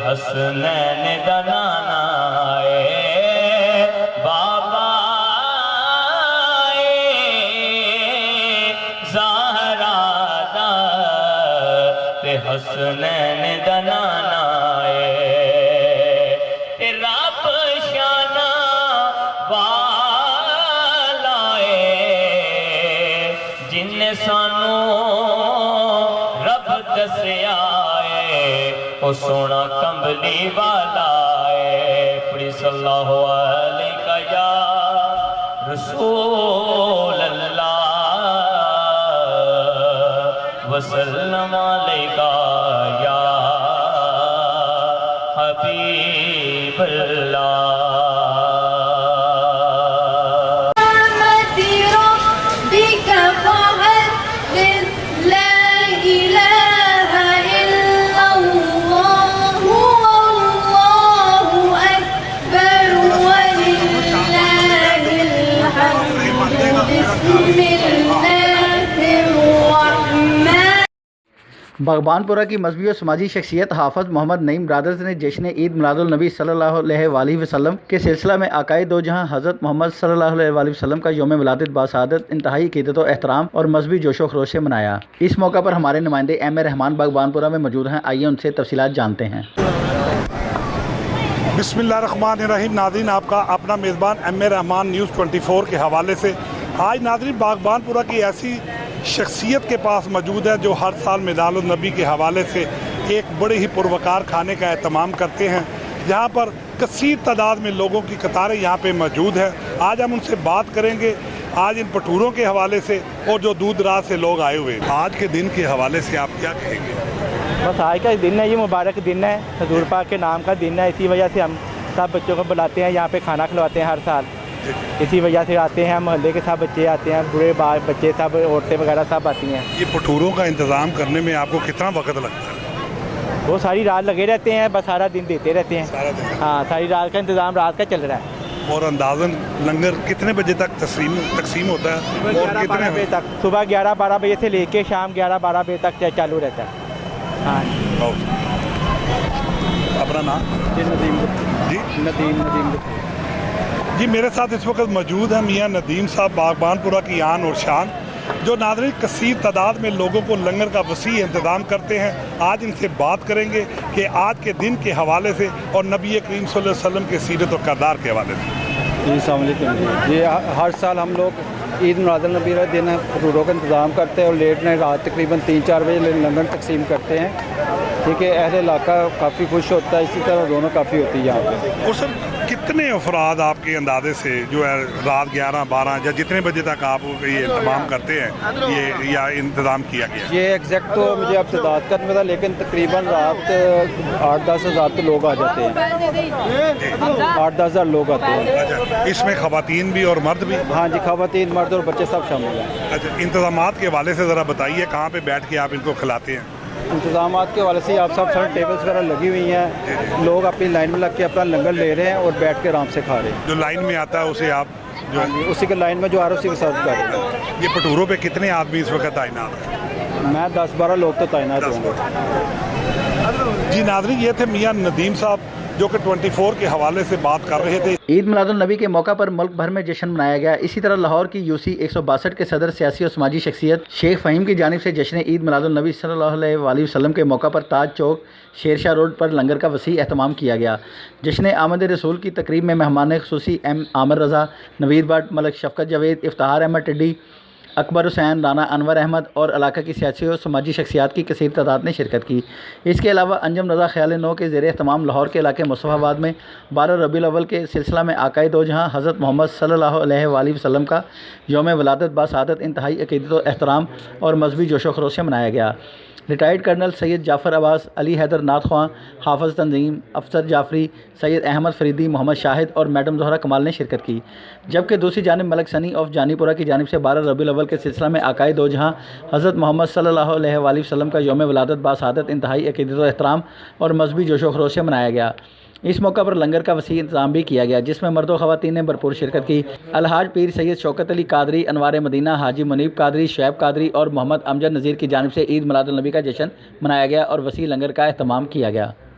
حسنین دا نانا بابا زہرا دا حسنین دا نانا رب شانہ والا جن سانو رب دسیا او سونا کمبلی والا پڑھی صلی اللہ علیہ یا رسول اللہ وسلم علیہ یا حبیب اللہ باغبان پورہ کی مذہبی و سماجی شخصیت حافظ محمد نعیم برادرز نے جشن عید میلاد النبی صلی اللہ علیہ وآلہ وسلم کے سلسلہ میں آقائے دو جہاں حضرت محمد صلی اللہ علیہ وآلہ وسلم کا یوم ولادت باسعادت انتہائی عقیدت و احترام اور مذہبی جوش و خروش سے منایا۔ اس موقع پر ہمارے نمائندے ایم اے رحمان باغبان پورہ میں موجود ہیں، آئیے ان سے تفصیلات جانتے ہیں۔ بسم اللہ الرحمن الرحیم۔ ناظرین، آپ کا اپنا میزبان ایم اے رحمان نیوز 24 کے حوالے سے آج ناظرین باغبان پورہ کی ایسی شخصیت کے پاس موجود ہے جو ہر سال میلاد النبی کے حوالے سے ایک بڑے ہی پروقار کھانے کا اہتمام کرتے ہیں۔ یہاں پر کثیر تعداد میں لوگوں کی قطاریں یہاں پہ موجود ہیں۔ آج ہم ان سے بات کریں گے آج ان پٹوروں کے حوالے سے اور جو دور دراز سے لوگ آئے ہوئے ہیں۔ آج کے دن کے حوالے سے آپ کیا کہیں گے؟ بس آج کا دن ہے، یہ مبارک دن ہے، حضور پاک کے نام کا دن ہے، اسی وجہ سے ہم سب بچوں کو بلاتے ہیں، یہاں پہ کھانا کھلواتے ہیں ہر سال، اسی وجہ سے آتے ہیں، محلے کے سب بچے آتے ہیں، بوڑھے بچے سب، عورتیں وغیرہ سب آتی ہیں۔ یہ پٹوروں کا انتظام کرنے میں آپ کو کتنا وقت لگتا ہے؟ وہ ساری رات لگے رہتے ہیں، بس سارا دن دیتے رہتے ہیں، ہاں ساری رات کا انتظام رات کا چل رہا ہے۔ اور اندازاً لنگر کتنے بجے تک تقسیم ہوتا ہے؟ اور کتنے بجے تک؟ صبح 11-12 بجے سے لے کے شام 11-12 بجے تک چالو رہتا ہے۔ ہاں اپنا نام؟ ندیم جی ندیم جی میرے ساتھ اس وقت موجود ہیں میاں ندیم صاحب، باغبان پورہ کی آن اور شان، جو ناظرین کثیر تعداد میں لوگوں کو لنگر کا وسیع انتظام کرتے ہیں۔ آج ان سے بات کریں گے کہ آج کے دن کے حوالے سے اور نبی کریم صلی اللہ علیہ وسلم کے سیرت و کردار کے حوالے سے۔ جی السلام علیکم۔ جی ہر سال ہم لوگ عید میلاد النبی کا دن پٹوروں کا انتظام کرتے ہیں اور لیٹ نائٹ رات تقریباً 3-4 بجے لنگر تقسیم کرتے ہیں، ٹھیک ہے۔ اہل علاقہ کافی خوش ہوتا ہے، اسی طرح رونق کافی ہوتی ہے یہاں پہ۔ اور سر کتنے افراد آپ کے اندازے سے جو ہے رات 11-12 یا جتنے بجے تک آپ یہ اہتمام کرتے ہیں یہ یا انتظام کیا گیا؟ یہ ایگزیکٹ تو مجھے اب تعداد کا نہیں پتا، لیکن تقریباً رات 8-10 ہزار تو لوگ آ جاتے ہیں، 8-10 ہزار لوگ آتے ہیں۔ اچھا، اس میں خواتین بھی اور مرد بھی؟ ہاں جی، خواتین مرد اور بچے سب شامل ہیں۔ اچھا، انتظامات کے حوالے سے ذرا بتائیے کہاں پہ بیٹھ کے آپ ان کو کھلاتے ہیں؟ انتظامات کے حوالے سے آپ سب سارے ٹیبلز وغیرہ لگی ہوئی ہیں، لوگ اپنی لائن میں لگ کے اپنا لنگر لے رہے ہیں اور بیٹھ کے آرام سے کھا رہے ہیں۔ جو لائن میں آتا ہے اسے آپ جو ہے اسی کے لائن میں جو آ رہا ہے اسی کو سرو کر رہے ہیں۔ یہ پٹوروں پہ کتنے آدمی اس وقت تعینات ہیں؟ میں 10-12 لوگ تو تعینات ہوں گے۔ جی ناظرین، یہ تھے میاں ندیم صاحب جو کہ 24 کے حوالے سے بات کر رہے تھے۔ عید میلاد النبی کے موقع پر ملک بھر میں جشن منایا گیا۔ اسی طرح لاہور کی UC 162 کے صدر سیاسی اور سماجی شخصیت شیخ فہیم کی جانب سے جشن عید میلاد النبی صلی اللہ علیہ وآلہ وسلم کے موقع پر تاج چوک شیرشاہ روڈ پر لنگر کا وسیع اہتمام کیا گیا۔ جشن آمد رسول کی تقریب میں مہمان خصوصی M Amir Raza, Naveed but, ملک شفقت جاوید، افتخار احمد ٹڈی، اکبر حسین، رانا انور احمد اور علاقہ کی سیاسی اور سماجی شخصیات کی کثیر تعداد نے شرکت کی۔ اس کے علاوہ انجم رضا خیال نو کے زیر اہتمام لاہور کے علاقے مصطفی آباد میں 12 ربیع الاول کے سلسلہ میں آقائے دو جہاں حضرت محمد صلی اللہ علیہ وآلہ وسلم کا یوم ولادت باسعادت انتہائی عقیدت و احترام اور مذہبی جوش و خروش سے منایا گیا۔ ریٹائرڈ کرنل سید جعفر عباس، علی حیدر نعت خواں، حافظ تنظیم، افسر جعفری، سید احمد فریدی، محمد شاہد اور میڈم زہرہ کمال نے شرکت کی، جبکہ دوسری جانب ملک سنی آف جانی پورہ کی جانب سے 12 ربیع الاول کے سلسلہ میں آقائے دو جہاں حضرت محمد صلی اللہ علیہ وآلہ وسلم کا یوم ولادت باسعادت انتہائی عقیدت و احترام اور مذہبی جوش و خروش سے منایا گیا۔ اس موقع پر لنگر کا وسیع انتظام بھی کیا گیا، جس میں مرد و خواتین نے بھرپور شرکت کی۔ الحاج پیر سید شوکت علی قادری، انوار مدینہ، حاجی منیب قادری، شعیب قادری اور محمد امجد نذیر کی جانب سے عید میلاد النبی کا جشن منایا گیا اور وسیع لنگر کا اہتمام کیا گیا۔